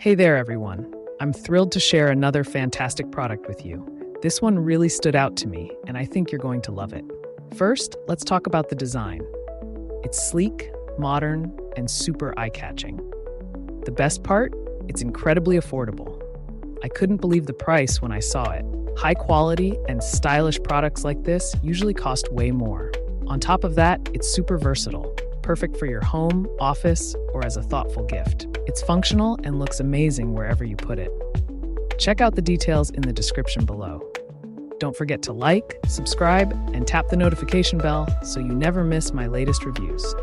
Hey there, everyone. I'm thrilled to share another fantastic product with you. This one really stood out to me, and I think you're going to love it. First, let's talk about the design. It's sleek, modern, and super eye-catching. The best part? It's incredibly affordable. I couldn't believe the price when I saw it. High quality and stylish products like this usually cost way more. On top of that, it's super versatile, perfect for your home, office, or as a thoughtful gift. It's functional and looks amazing wherever you put it. Check out the details in the description below. Don't forget to like, subscribe, and tap the notification bell so you never miss my latest reviews.